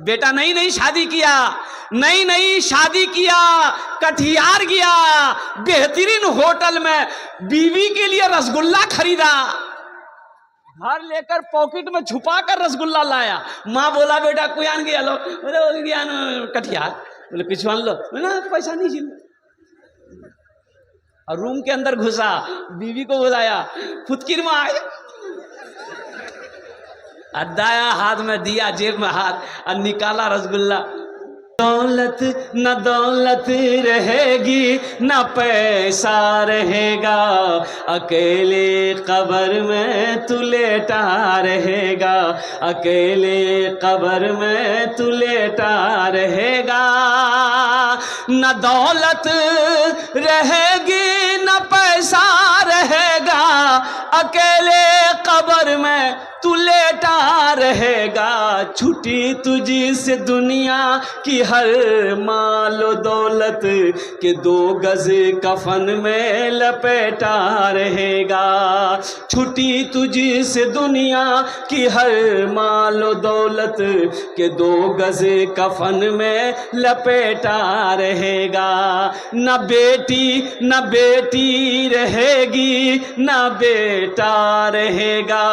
बेटा नई नई शादी किया, नई नई शादी किया, कटिहार गया, बेहतरीन होटल में बीवी के लिए रसगुल्ला खरीदा, घर लेकर पॉकेट में छुपा कर रसगुल्ला लाया। माँ बोला बेटा कुयान गया लो, बोले गया कटिहार, बोले पिछवान लो, बोले पैसा नहीं चाहिए। और रूम के अंदर घुसा, बीवी को बुलाया, फुतकिर में आए, दाया हाथ में दिया, जेब में हाथ, और निकाला रसगुल्ला। दौलत न दौलत रहेगी न पैसा रहेगा, अकेले कब्र में तू लेटा रहेगा, अकेले कब्र में तू लेटा रहेगा। न दौलत रहेगी न पैसा रहेगा, अकेले कब्र में तू लेटा रहेगा। छुट्टी तुझी से दुनिया की हर मालो दौलत के 2 गज कफन में लपेटा रहेगा। छुट्टी तुझी से दुनिया की हर मालो दौलत के 2 गज कफन में लपेटा रहेगा। न बेटी रहेगी न बेटा रहेगा,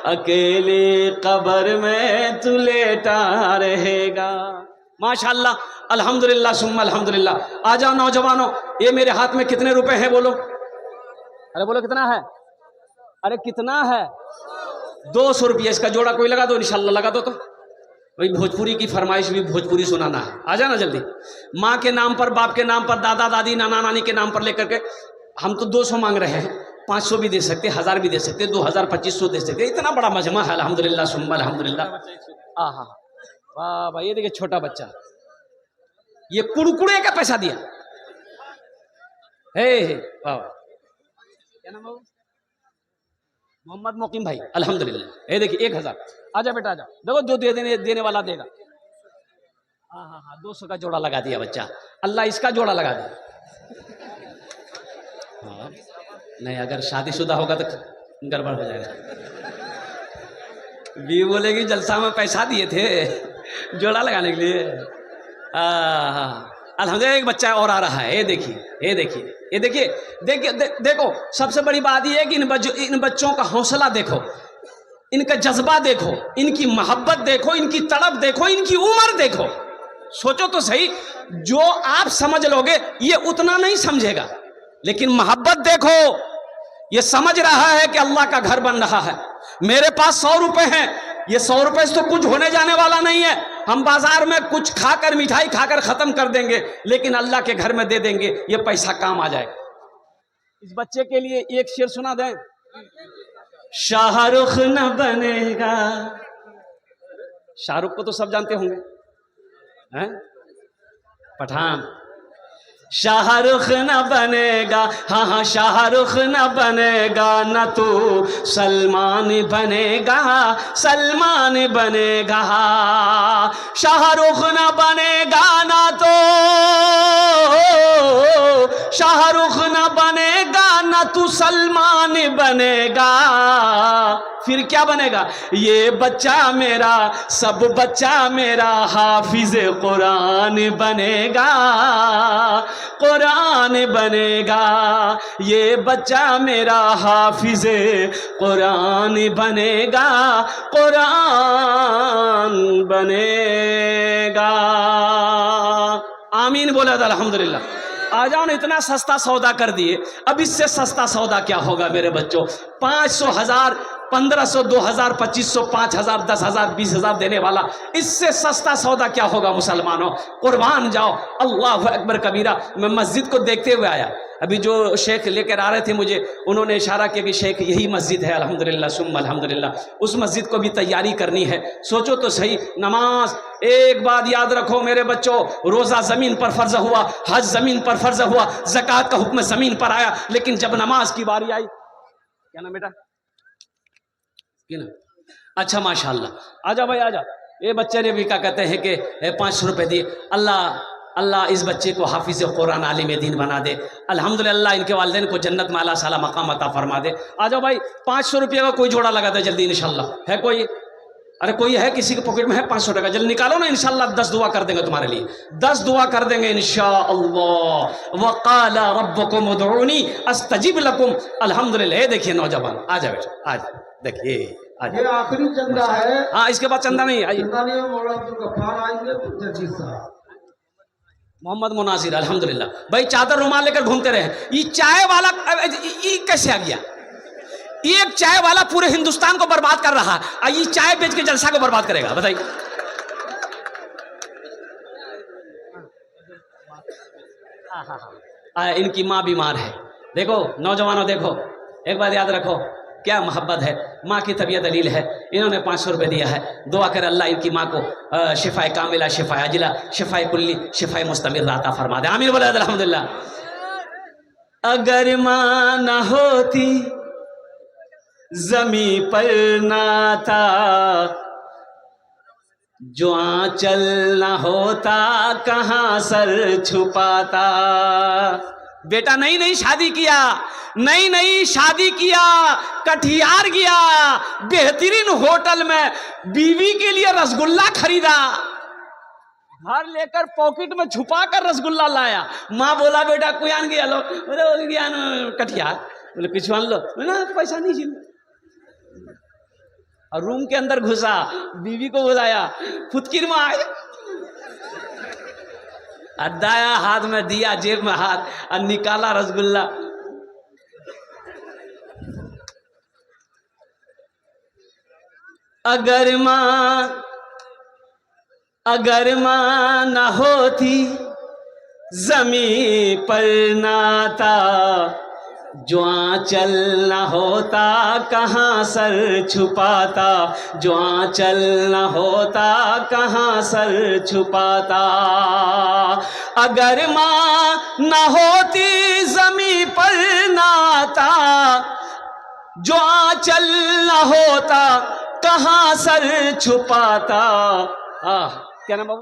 अकेले कब्र में तू लेटा रहेगा। माशाअल्लाह, अल्हम्दुलिल्लाह सुम्मा अल्हम्दुलिल्लाह। आ जाओ नौजवानों, ये मेरे हाथ में कितने रुपए हैं बोलो? अरे बोलो कितना है? अरे कितना है? 200 रुपये। इसका जोड़ा कोई लगा दो, इंशाल्लाह लगा दो। तो भाई भोजपुरी की फरमाइश भी भोजपुरी सुनाना है, आ जाना जल्दी। माँ के नाम पर, बाप के नाम पर, दादा दादी नाना नानी के नाम पर लेकर के हम तो 200 मांग रहे हैं, 500 भी दे सकते, 1000 भी दे सकते, 2000 2500 दे सकते। इतना बड़ा मजमा है, अल्हम्दुलिल्लाह सुम्मा अल्हम्दुलिल्लाह। हाँ, वाह भाई, ये देखिए छोटा बच्चा, ये कुड़कुड़े का पैसा दिया। हे वाह, क्या नाम है? मोहम्मद मोकिम भाई, अल्हम्दुलिल्लाह। ये देखिए 1000। आजा बेटा आजा, देखो जो देने वाला देगा। हाँ, 200 का जोड़ा लगा दिया बच्चा। अल्लाह इसका जोड़ा लगा दिया। हाँ नहीं, अगर शादीशुदा होगा तो गड़बड़ हो जाएगा। भी बोलेगी जलसा में पैसा दिए थे जोड़ा लगाने के लिए। अल्हम्दुलिल्लाह एक बच्चा और आ रहा है। ये देखिए देखो, सबसे बड़ी बात यह है कि इन बच्चों का हौसला देखो, इनका जज्बा देखो, इनकी मोहब्बत देखो, इनकी तड़प देखो, इनकी उम्र देखो। सोचो तो सही, जो आप समझ लोगे ये उतना नहीं समझेगा, लेकिन मोहब्बत देखो, ये समझ रहा है कि अल्लाह का घर बन रहा है। मेरे पास 100 रुपए हैं, ये 100 रुपए से तो कुछ होने जाने वाला नहीं है। हम बाजार में कुछ खाकर, मिठाई खाकर खत्म कर देंगे, लेकिन अल्लाह के घर में दे देंगे, ये पैसा काम आ जाएगा। इस बच्चे के लिए एक शेर सुना दें। शाहरुख न बनेगा, शाहरुख को तो सब जानते होंगे, हैं? पठान। शाहरुख न बनेगा, हाँ शाहरुख न बनेगा, न तो सलमान बनेगा, सलमान बनेगा। शाहरुख न बनेगा, ना तो शाहरुख न बनेगा, न तू सलमान बनेगा, फिर क्या बनेगा? ये बच्चा मेरा, सब बच्चा मेरा हाफिज कुरान बनेगा, कुरान बनेगा। ये बच्चा मेरा हाफिज कुरान बनेगा, कुरान बनेगा। आमीन बोला था, अल्हम्दुलिल्लाह। आ जाओ ना, इतना सस्ता सौदा कर दिए, अब इससे सस्ता सौदा क्या होगा मेरे बच्चों? 500, 1000, 1500, 2000, 2500, 5000, 10,000, 20,000 देने वाला, इससे सस्ता सौदा क्या होगा मुसलमानों? कुर्बान जाओ। अल्लाह अकबर कबीरा। मैं मस्जिद को देखते हुए आया, अभी जो शेख लेकर आ रहे थे मुझे, उन्होंने इशारा किया कि शेख यही मस्जिद है। अल्हम्दुलिल्लाह सुम्मा अल्हम्दुलिल्लाह। उस मस्जिद को भी तैयारी करनी है। सोचो तो सही, नमाज, एक बात याद रखो मेरे बच्चों, रोज़ा ज़मीन पर फ़र्ज़ हुआ, हज ज़मीन पर फ़र्ज़ हुआ, ज़कात का हुक्म ज़मीन पर आया, लेकिन जब नमाज की बारी आई, क्या ना बेटा, क्या ना? अच्छा माशाअल्लाह, आजा भाई आजा। ये बच्चे ने भी क्या कहते हैं कि 500 रुपये दिए। अल्लाह इस बच्चे को हाफिज कुरान आलिम दीन बना दे। अल्हम्दुलिल्लाह इनके वालिदैन को जन्नत में आला साला मकाम अता फरमा दे। आ जाओ भाई, 500 रुपये का कोई जोड़ा लगा दे जल्दी इंशाल्लाह। है कोई? अरे कोई है किसी के पॉकेट में है 500 टका, जल्दी निकालो ना, इंशाल्लाह 10 दुआ कर देंगे तुम्हारे लिए, 10 दुआ कर देंगे इंशाअल्लाह। वक़ाला रब्बुकुम उदऊनी अस्तजिब लकुम। अल्हम्दुलिल्लाह। ये देखिए नौजवान, आ जा बेटा, आ जा, देखिए ये आखिरी चंदा है। हाँ, इसके बाद चंदा नहीं। आइए चंदा नहीं, मौलाना अब्दुल गफ्फार आएंगे, जर्सी साहब, मोहम्मद मुनासिर। अल्हम्दुलिल्लाह। भाई चादर रुमाल लेकर घूमते रहे। ये चाय वाला ये कैसे आ गया? एक चाय वाला पूरे हिंदुस्तान को बर्बाद कर रहा है, ये चाय बेच के जलसा को बर्बाद करेगा, बताइए। इनकी माँ बीमार है। देखो नौजवानों, देखो एक बात याद रखो, क्या मोहब्बत है, माँ की तबीयत दलील है। इन्होंने 500 रुपये दिया है। दुआ कर अल्लाह इनकी माँ को शिफाए कामिला, शिफाए अजिला, शिफाए कुल्ली, शिफाए मुस्तमिर अता फरमा दे। आमीन बोले अल्हम्दुलिल्लाह। अगर माँ न होती जमी पर नाता, जो आंचल न होता कहाँ सर छुपाता। बेटा नई नई शादी किया, नई नई शादी किया, कटिहार गया, बेहतरीन होटल में बीवी के लिए रसगुल्ला खरीदा, घर लेकर पॉकेट में छुपा कर रसगुल्ला लाया। माँ बोला बेटा कुयान गया लो, बोले गया कटिहार, बोले पिछवान लो, बोले पैसा नहीं चाहिए। और रूम के अंदर घुसा, बीवी को बुलाया, फुतकिर में आए, दाया हाथ में दिया, जेब में हाथ, और निकाला रसगुल्ला। अगर मां न होती जमी पर नाता, जो आंचल न होता कहाँ सर छुपाता, जो आंचल न होता कहाँ सर छुपाता। अगर माँ न होती जमी पर नाता, जो आंचल न होता कहाँ सर छुपाता। क्या नाम बाबू?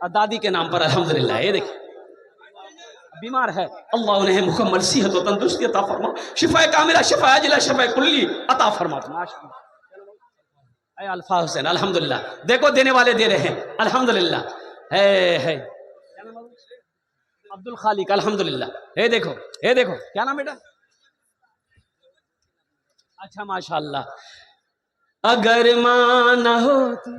दादी के नाम पर अल्हम्दुलिल्लाह। ये देखिए बीमार है, अल्लाह उन्हें मुकम्मल सेहत और तंदुरुस्ती अता फरमा, शिफा कामिला, शिफा अजिला, शिफा कुल्ली अता फरमा। अल्फा हुसैन अल्हम्दुलिल्लाह। देखो देने वाले दे रहे हैं अल्हम्दुलिल्लाह। है अब्दुल खालिक अल्हम्दुलिल्लाह। ये देखो क्या नाम बेटा? अच्छा माशाअल्लाह। अगर मां न होती,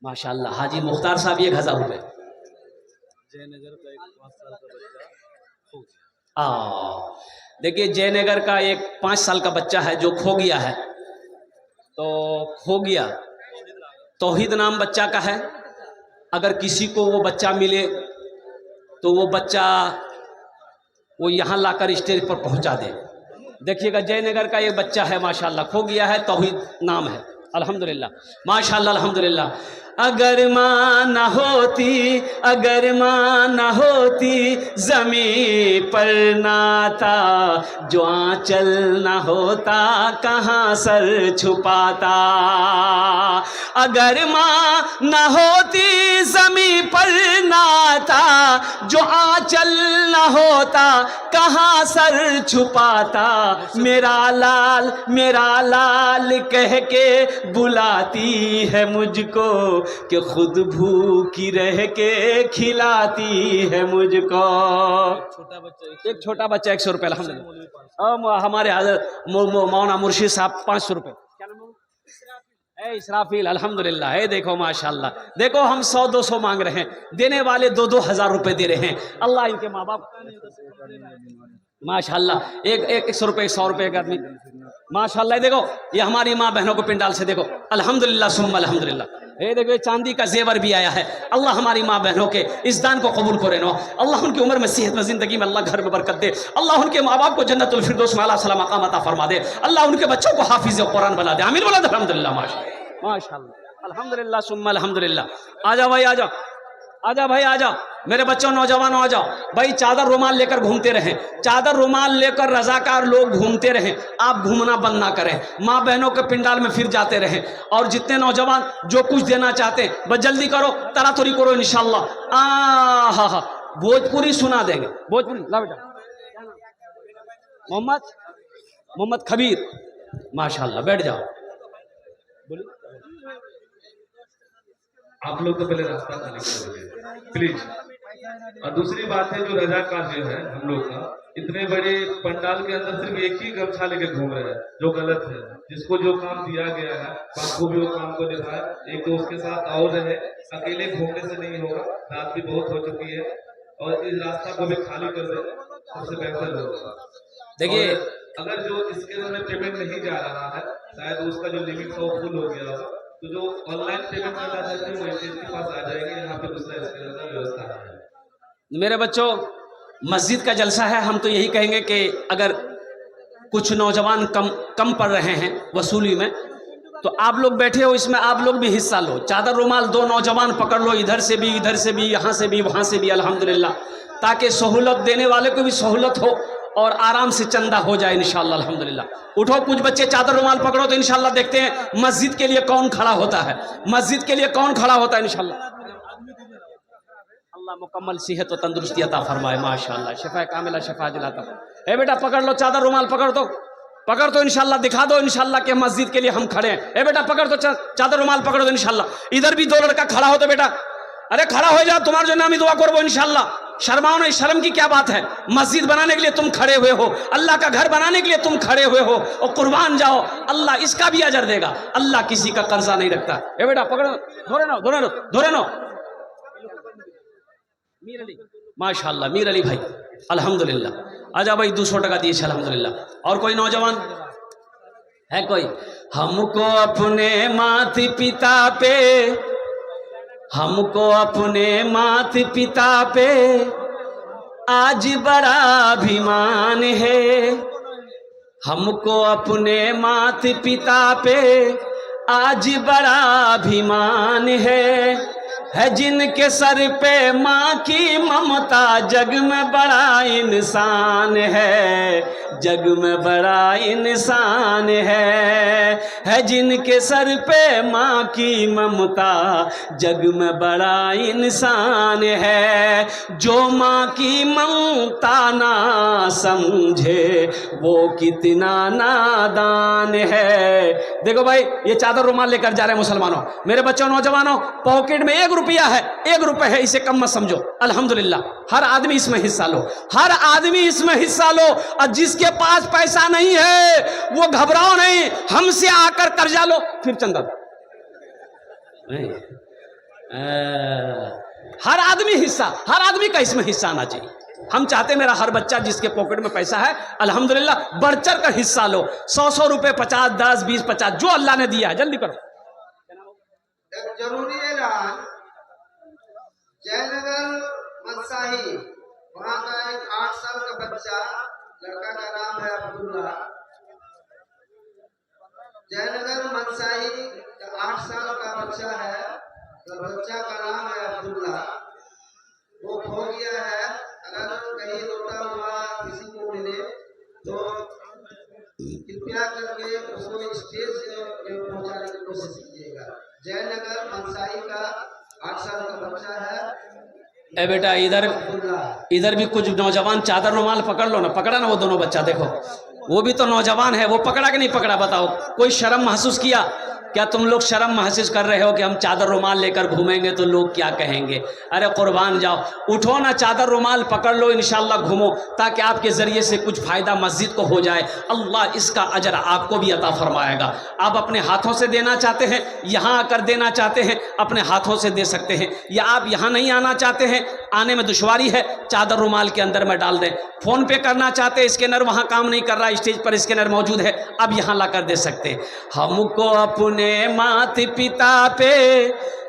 माशाअल्लाह हाजी मुख्तार साहब 1000 रुपए। जयनगर का एक 5 साल का बच्चा देखिए जयनगर का एक 5 साल का बच्चा है जो खो गया है। तो खो गया, तौहीद नाम बच्चा का है। अगर किसी को वो बच्चा मिले तो वो बच्चा वो यहाँ लाकर स्टेज पर पहुँचा दे। देखिएगा जयनगर का एक बच्चा है माशाअल्लाह, खो गया है, तौहीद नाम है अल्हम्दुलिल्लाह माशाअल्लाह अल्हम्दुलिल्लाह। अगर माँ न होती, अगर माँ न होती जमी पर नाता, जो आंचल न होता कहाँ सर छुपाता। अगर माँ न होती जमी पर नाता, जो आंचल न होता कहाँ सर छुपाता। मेरा लाल कह के बुलाती है मुझको, कि खुद भूखी रह के खिलाती है मुझको। एक छोटा बच्चा 100 रुपये अल्हम्दुलिल्लाह। हमारे मौलाना मुर्शिद साहब 500 रुपये। इसराफिल अल्हम्दुलिल्लाह। है देखो माशाअल्लाह, देखो हम 100-200 मांग रहे हैं, देने वाले 2-2 हज़ार रुपये दे रहे हैं। अल्लाह इनके माँ बाप माशाअल्लाह। एक 100 रुपये 100 रुपये का आदमी माशाअल्लाह। देखो ये हमारी माँ बहनों को पिंडाल से देखो अल्हम्दुलिल्लाह सुम्मा अल्हम्दुलिल्लाह। ये देखो चांदी का जेवर भी आया है। अल्लाह हमारी माँ बहनों के इस दान को कबूल करे नो। अल्लाह उनकी उम्र में सेहत में जिंदगी में अल्लाह घर में बरकत दे। अल्लाह उनके माँ बाप को जन्नतुल फिरदौस में आला सलाम मकाम अता फरमा दे। अल्लाह उनके बच्चों को हाफिज कुरान बना दे। आमीन बोला अल्हम्दुलिल्लाह माशाअल्लाह अल्हम्दुलिल्लाह सुम्मा अल्हम्दुलिल्लाह। आजा भाई आजा, आजा भाई आजा, मेरे बच्चों नौजवानों आ जाओ भाई। चादर रुमाल लेकर घूमते रहें, चादर रुमाल लेकर रजाकार लोग घूमते रहें। आप घूमना बंद ना करें, माँ बहनों के पिंडाल में फिर जाते रहें। और जितने नौजवान जो कुछ देना चाहते हैं बस जल्दी करो, तरातुरी करो इंशाअल्लाह। भोजपुरी सुना देंगे, भोजपुरी ला बेटा। मोहम्मद खबीर, माशाल्लाह, बैठ जाओ। बोलिए। आप लोग तो पहले रास्ता खाली कर दीजिए प्लीज। और दूसरी बात है, जो रजाकार जो है हम लोग का, इतने बड़े पंडाल के अंदर सिर्फ एक ही गमछा लेके घूम रहे हैं, जो गलत है। जिसको जो काम दिया गया है आपको भी वो काम को निभाए, एक दोस्त के साथ और रहे, अकेले घूमने से नहीं होगा। रात भी बहुत हो चुकी है और इस रास्ता को भी खाली कर दे, सबसे बेहतर होगा। देखिए, और अगर जो इसके अंदर पेमेंट नहीं जा रहा है, शायद उसका जो लिमिट था वो फुल हो गया होगा, तो जो ऑनलाइन पेमेंट करना चाहते हैं वो एजेंट के पास आ जाएंगे। यहाँ पे दूसरा इसके अंदर व्यवस्था है। मेरे बच्चों, मस्जिद का जलसा है, हम तो यही कहेंगे कि अगर कुछ नौजवान कम पड़ रहे हैं वसूली में, तो आप लोग बैठे हो इसमें, आप लोग भी हिस्सा लो। चादर रुमाल 2 नौजवान पकड़ लो, इधर से भी, यहाँ से भी, वहाँ से भी, अल्हम्दुलिल्लाह, ताकि सहूलत देने वाले को भी सहूलत हो और आराम से चंदा हो जाए इंशाअल्लाह, अल्हम्दुलिल्लाह। उठो, कुछ बच्चे चादर रुमाल पकड़ो, तो इंशाअल्लाह देखते हैं मस्जिद के लिए कौन खड़ा होता है, मस्जिद के लिए कौन खड़ा होता है इंशाअल्लाह। अल्लाह मुकम्मल सेहत और तंदुरुस्ती अता फरमाए, माशाअल्लाह, शिफा कामिला शिफा दिलाता। ए बेटा पकड़ लो, चादर रुमाल पकड़ दो इंशाअल्लाह, दिखा दो इंशाअल्लाह के मस्जिद के लिए हम खड़े हैं। ए बेटा पकड़ दो, चादर रुमाल पकड़ दो इंशाअल्लाह। इधर भी 2 लड़का खड़ा हो तो बेटा, अरे खड़ा हो जाओ, तुम्हारे जो नामी दुआ करबो इंशाअल्लाह। शर्माओ नहीं, शर्म की क्या बात है? मस्जिद बनाने के लिए तुम खड़े हुए हो, अल्लाह का घर बनाने के लिए तुम खड़े हुए हो, और कुर्बान जाओ, अल्लाह इसका भी अजर देगा। अल्लाह किसी का कर्जा नहीं रखता। ए बेटा पकड़ो, धोरे नो। मीर अली, माशाअल्लाह, मीर अली भाई, अल्हम्दुलिल्लाह। आजा भाई, 200 टका दिए, अल्हम्दुलिल्लाह। और कोई नौजवान है कोई? हमको अपने माता पिता पे, हमको अपने माता पिता पे आज बड़ा अभिमान है। हमको अपने माता पिता पे आज बड़ा अभिमान है जिनके सर पे माँ की ममता, जग में बड़ा इंसान है, जग में बड़ा इंसान है जिनके सर पे माँ की ममता, जग में बड़ा इंसान है। जो माँ की ममता ना समझे वो कितना नादान है। देखो भाई, ये चादर रुमाल लेकर जा रहे हैं मुसलमानों, मेरे बच्चों, नौजवानों, पॉकेट में 1 रुपया है, 1 रुपये है, इसे कम मत समझो, अल्हम्दुलिल्लाह। हर आदमी इसमें हिस्सा लो, हर आदमी इसमें हिस्सा लो। और जिसके पास पैसा नहीं है वो घबराओ नहीं, हमसे आकर कर्जा लो, फिर चंदा दो। हर आदमी हिस्सा, हर आदमी का इसमें हिस्सा आना चाहिए। हम चाहते हैं मेरा हर बच्चा जिसके पॉकेट में पैसा है, अल्हम्दुलिल्लाह, बढ़ चढ़ कर हिस्सा लो। 100 रुपए, 50, 10, 20, 50, जो अल्लाह ने दिया है, जल्दी करो। एक जरूरी ऐलान, जयनगर मनसाही, वहाँ का एक 8 साल का बच्चा, लड़का का नाम है अब्दुल्ला। जयनगर मनसाही का 8 साल का बच्चा है, तो बच्चा का नाम है अब्दुल्ला। वो खो गया है। अगर कहीं रोता हुआ किसी को मिले तो कृपया करके उसको स्टेज से पहुंचाने की कोशिश कीजिएगा। जयनगर मनसाही का 8 साल का बच्चा है। ए बेटा, इधर भी कुछ नौजवान चादर रुमाल पकड़ लो ना, पकड़ा ना वो दोनों बच्चा, देखो वो भी तो नौजवान है, वो पकड़ा कि नहीं पकड़ा? बताओ, कोई शर्म महसूस किया क्या? तुम लोग शर्म महसूस कर रहे हो कि हम चादर रुमाल लेकर घूमेंगे तो लोग क्या कहेंगे? अरे कुर्बान जाओ, उठो ना, चादर रुमाल पकड़ लो, इंशाल्लाह घूमो, ताकि आपके जरिए से कुछ फायदा मस्जिद को हो जाए। अल्लाह इसका अजर आपको भी अता फरमाएगा। आप अपने हाथों से देना चाहते हैं, यहाँ आकर देना चाहते हैं, अपने हाथों से दे सकते हैं, या आप यहाँ नहीं आना चाहते हैं, आने में दुश्वारी है, चादर रुमाल के अंदर में डाल दें। फोन पे करना चाहते हैं, स्कैनर वहाँ काम नहीं कर रहा, स्टेज पर स्कैनर मौजूद है, अब यहाँ ला कर दे सकते हैं। हमको अपने माता पिता पे,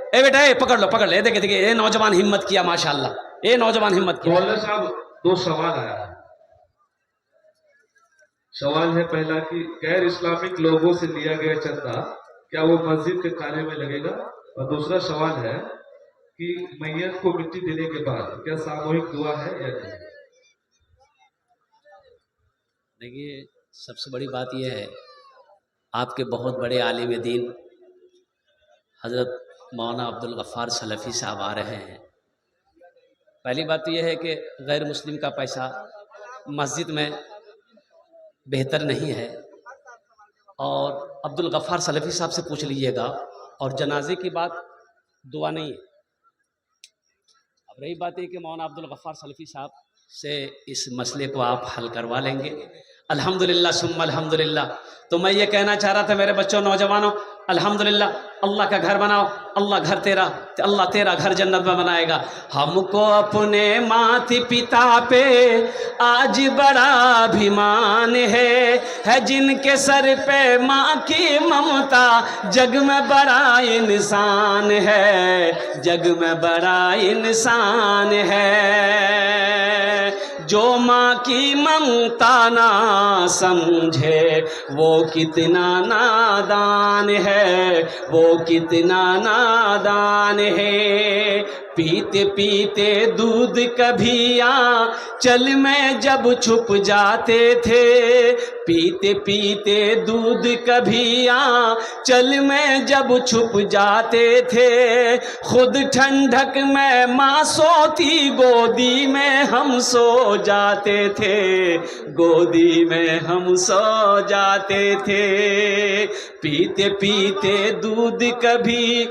ए बेटा, ए पकड़ लो, पकड़ ले, देखे देखे, ये नौजवान हिम्मत किया, माशाल्लाह, ये नौजवान हिम्मत किया। मौलाना साहब, 2 सवाल आया है। सवाल है पहला कि गैर इस्लामिक लोगों से लिया गया चंदा क्या वो मस्जिद के कार्य में लगेगा? और दूसरा सवाल है कि मैयत को मिट्टी देने के बाद क्या सामूहिक दुआ है या नहीं? देखिए, सबसे बड़ी बात यह है, आपके बहुत बड़े आलिम दीन हज़रत मौलाना अब्दुल गफ़्फ़ार सलफ़ी साहब आ रहे हैं। पहली बात तो यह है कि गैर मुस्लिम का पैसा मस्जिद में बेहतर नहीं है। और अब्दुल गफ़ार सलफ़ी साहब से पूछ लीजिएगा। और जनाजे की बात दुआ नहीं है। अब रही बात है कि मौलाना अब्दुल गफ़ार सलफ़ी साहब से इस मसले को आप हल करवा लेंगे। अल्हम्दुलिल्लाह सुम्मा अल्हम्दुलिल्लाह। तो मैं ये कहना चाह रहा था मेरे बच्चों, नौजवानों, अल्हम्दुलिल्लाह, अल्लाह का घर बनाओ, अल्लाह घर तेरा, अल्लाह तेरा घर जन्नत में बनाएगा। हमको अपने माता पिता पे आज बड़ा अभिमान है जिनके सर पे माँ की ममता, जग में बड़ा इंसान है, जग में बड़ा इंसान है। जो माँ की ममता ना समझे वो कितना नादान है, वो कितना नादान है। पीते पीते दूध कभी आंचल में जब छुप जाते थे, पीते पीते दूध कभी आंचल में जब छुप जाते थे, खुद ठंडक में माँ सोती गोदी में हम सो जाते थे, गोदी में हम सो जाते थे। पीते पीते दूध कभी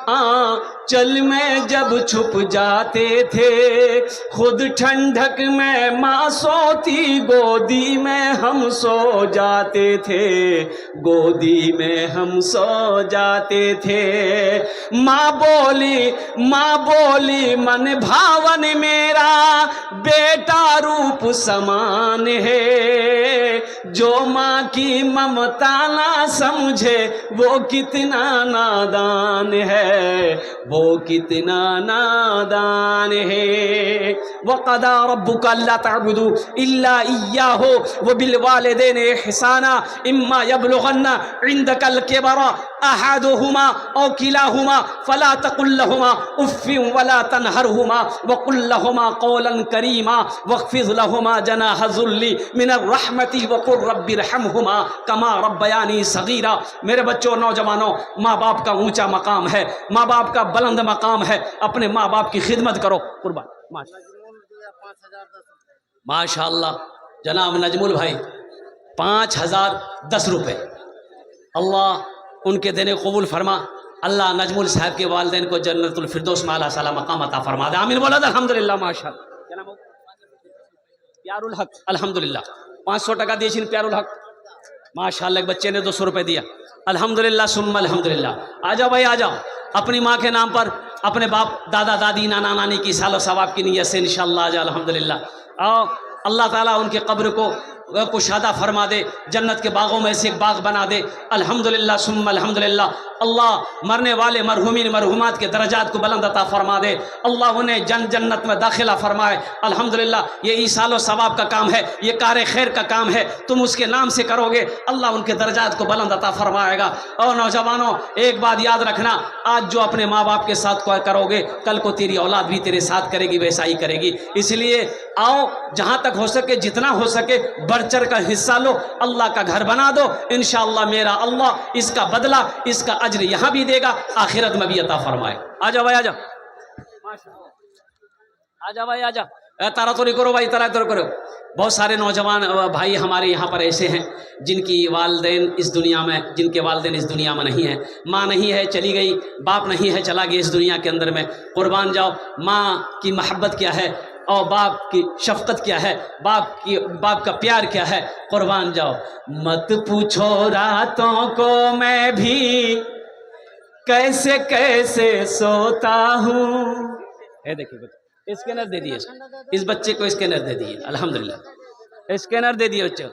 आंचल में जब छुप जाते थे, खुद ठंडक में माँ सोती गोदी में हम सो जाते थे, गोदी में हम सो जाते थे। माँ बोली मन भावन मेरा बेटा रूप समान है, जो माँ की ममता ना समझे वो कितना नादान है, वो कितना नादान है। वक़दा रब्बुका अल्ला तअबुदू इल्ला इय्याहु व बिल वालिदैनि इहसाना इम्मा यबलुगन्ना इंदकल किबरा अहदुहुमा औ किलाहुमा फला तकुल लहुमा उफ्फिन वला तनहरहुमा वकुल लहुमा कौलन करीमा वख्फिज़ लहुमा जनाह ज़ुल्ली मिनर रहमति वकुर रब्बिरहमहुमा कमा रब्बयानी सगीरा। मेरे बच्चों, नौजवानों, माँ बाप का ऊंचा मकाम है, माँ बाप का बुलंद मकाम है। अपने माँ बाप की खिदमत करो। कुर्बान माशाअल्लाह। जनाब नजमुल भाई 5010 रुपये, अल्लाह उनके देने कबूल फरमा। अल्लाह नजमुल साहब के वालिदैन को जन्नतुल फिरदौस में आला साला मकाम अता फरमा दे। आमीन बोला अल्हम्दुलिल्लाह। माशाअल्लाह। प्यारुल हक अल्हम्दुलिल्लाह 500 टका दिए प्यारुल हक। माशाअल्लाह एक बच्चे ने 200 रुपये दिया। अल्हम्दुलिल्लाह सुम्मा अल्हम्दुलिल्लाह। आ जाओ भाई आ जाओ। अपनी माँ के नाम पर अपने बाप दादा दादी नाना नानी की सालो सवाब की नीयत से इंशाअल्लाह आ जाओ। अल्हम्दुलिल्लाह। आओ, अल्लाह ताला उनके कब्र को कुशादा फरमा दे, जन्नत के बागों में से एक बाग बना दे। अल्हम्दुलिल्लाह सुम्मा अल्हम्दुलिल्लाह। अल्लाह मरने वाले मरहुमीन मरहुमात के दरजात को बुलंद अता फरमा दे। अल्लाह उन्हें जन्नत में दाखिला फरमाए। अल्हम्दुलिल्लाह। ये ईसालो सवाब का काम है, ये कार खैर का काम है, तुम उसके नाम से करोगे, अल्लाह उनके दरजात को बुलंद अता फरमाएगा। और नौजवानों, एक बात याद रखना, आज जो अपने माँ बाप के साथ करोगे, कल को तेरी औलाद भी तेरे साथ करेगी, वैसा ही करेगी। इसलिए आओ, जहाँ तक हो सके, जितना हो सके बढ़-चढ़ का हिस्सा लो, अल्लाह का घर बना दो। इंशाअल्लाह मेरा अल्लाह इसका बदला, इसका अज्र यहाँ भी देगा, आखिरत में भी अता फरमाए। आ जाओ भाई आ जाओ, आ जाओ भाई आ जाओ। तारा तो नहीं करो भाई, तारा तो करो। बहुत सारे नौजवान भाई हमारे यहाँ पर ऐसे हैं जिनकी वालिदैन इस दुनिया में, जिनके वालिदैन इस दुनिया में नहीं है। माँ नहीं है, चली गई, बाप नहीं है, चला गया इस दुनिया के अंदर में। कुर्बान जाओ, माँ की मोहब्बत क्या है और बाप की शफकत क्या है, बाप का प्यार क्या है। कुर्बान जाओ। मत पूछो रातों को मैं भी कैसे कैसे सोता हूँ। देखिए बच्चे, स्कैनर दे दिए इस बच्चे को, स्कैनर दे दिए। अल्हम्दुलिल्लाह, स्कैनर दे दिए बच्चे।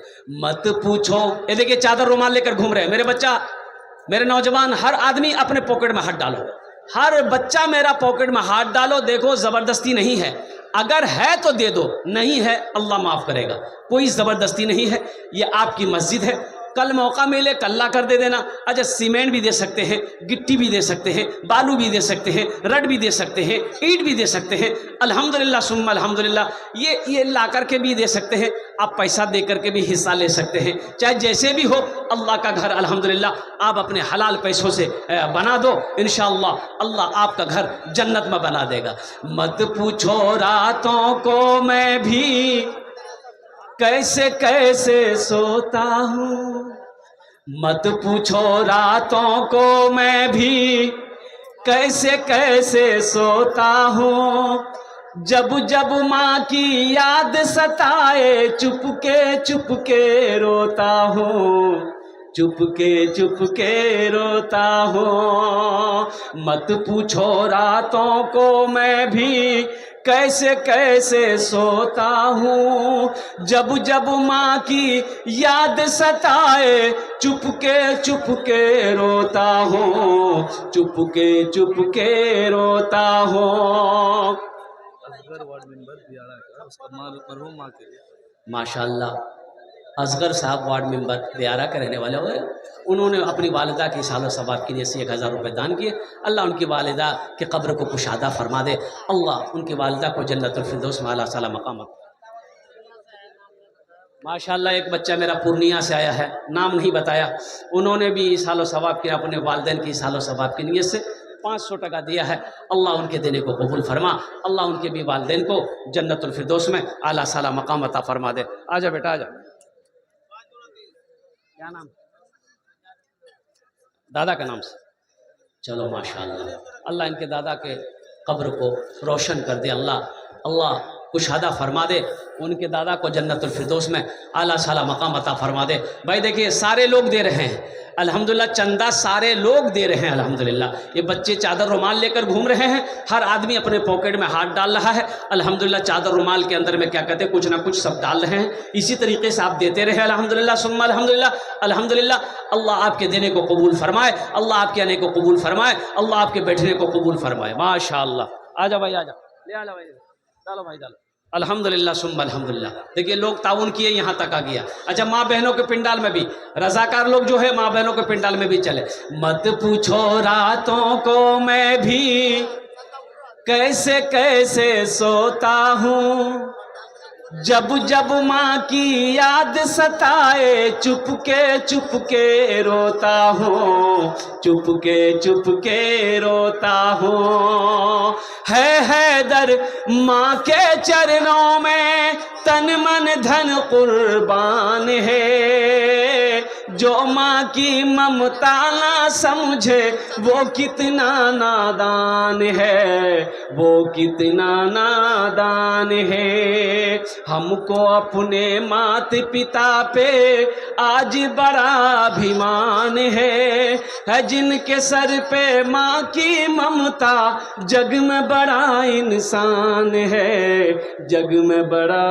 मत पूछो, ये देखिए चादर रुमाल लेकर घूम रहे हैं मेरे बच्चा, मेरे नौजवान। हर आदमी अपने पॉकेट में हाथ डालो, हर बच्चा मेरा पॉकेट में हाथ डालो। देखो जबरदस्ती नहीं है, अगर है तो दे दो, नहीं है अल्लाह माफ करेगा। कोई जबरदस्ती नहीं है, ये आपकी मस्जिद है। कल मौका मिले कल ला कर दे देना। अच्छा, सीमेंट भी दे सकते हैं, गिट्टी भी दे सकते हैं, बालू भी दे सकते हैं, रड भी दे सकते हैं, ईंट भी दे सकते हैं। अल्हम्दुलिल्लाह सुम्मा अल्हम्दुलिल्लाह। ये ला करके भी दे सकते हैं, आप पैसा दे करके भी हिस्सा ले सकते हैं। चाहे जैसे भी हो, अल्लाह का घर अल्हम्दुलिल्लाह आप अपने हलाल पैसों से बना दो, इंशाअल्लाह अल्लाह आपका घर जन्नत में बना देगा। मत पूछो रातों को मैं भी कैसे कैसे सोता हूँ, मत पूछो रातों को मैं भी कैसे कैसे सोता हूँ। जब जब माँ की याद सताए चुपके चुपके रोता हूँ, चुपके रोता हूँ। मत पूछो रातों को मैं भी कैसे कैसे सोता हूँ। जब जब माँ की याद सताए चुपके चुपके रोता हूँ, चुपके रोता हूँ। असगर वार्ड मेंबर दियारा का उसका मरहूम माँ के लिए माशाल्लाह असगर साहब वार्ड मेंबर दियारा के रहने वाले हुए, उन्होंने अपनी वालिदा की सालो सवाब के लिए 1000 रुपये दान किए। अल्लाह उनकी वालिदा के कब्र को कुशादा फरमा दे, अल्लाह उनकी वालिदा को जन्नतुल फिरदौस में आला साला मकाम। माशाल्लाह एक बच्चा मेरा पूर्णिया से आया है, नाम नहीं बताया, उन्होंने भी सालो सवाब किया अपने वालिदैन की सालो सवाब की नीयत से 500 टका दिया है। अल्लाह उनके देने को कबूल फरमा, अल्लाह उनके भी वालिदैन को जन्नतुल फिरदौस में आला साला मकाम अता फरमा दे। आजा बेटा आजा। क्या नाम? दादा का नाम से। चलो माशाल्लाह, अल्लाह इनके दादा के कब्र को रोशन कर दे, अल्लाह कुशादा फरमा दे, उनके दादा को जन्नतुल फिरदौस में आला साला मकाम अता फरमा दे। भाई देखिए सारे लोग दे रहे हैं अल्हम्दुलिल्लाह, चंदा सारे लोग दे रहे हैं अल्हम्दुलिल्लाह। ये बच्चे चादर रुमाल लेकर घूम रहे हैं, हर आदमी अपने पॉकेट में हाथ डाल रहा है अल्हम्दुलिल्लाह। चादर रुमाल के अंदर में क्या कहते हैं, कुछ ना कुछ सब डाल रहे हैं। इसी तरीके से आप देते रहे अल्हम्दुलिल्लाह सुम्मा अल्हम्दुलिल्लाह। अल्हम्दुलिल्लाह अल्लाह आपके देने को कबूल फरमाए, अल्लाह आपके आने को कबूल फरमाए, अल्लाह आपके बैठने को कबूल फरमाए। माशाअल्लाह। आजा भाई आजा, ले आला भाई, डालो भाई डालो। अल्हम्दुलिल्लाह सुम्मा अल्हम्दुलिल्लाह। देखिए लोग ताउन किए, यहाँ तक आ गया। अच्छा माँ बहनों के पिंडाल में भी रजाकार लोग जो है माँ बहनों के पिंडाल में भी चले। मत पूछो रातों को मैं भी कैसे कैसे सोता हूँ, जब जब माँ की याद सताए चुपके चुपके रोता हूँ, चुपके रोता हूँ। है हैदर माँ के चरणों में तन मन धन कुर्बान है, जो माँ की ममता ना समझे वो कितना नादान है, वो कितना नादान है। हमको अपने माता पिता पे आज बड़ा अभिमान है जिनके सर पे माँ की ममता जग में बड़ा इंसान है, जग में बड़ा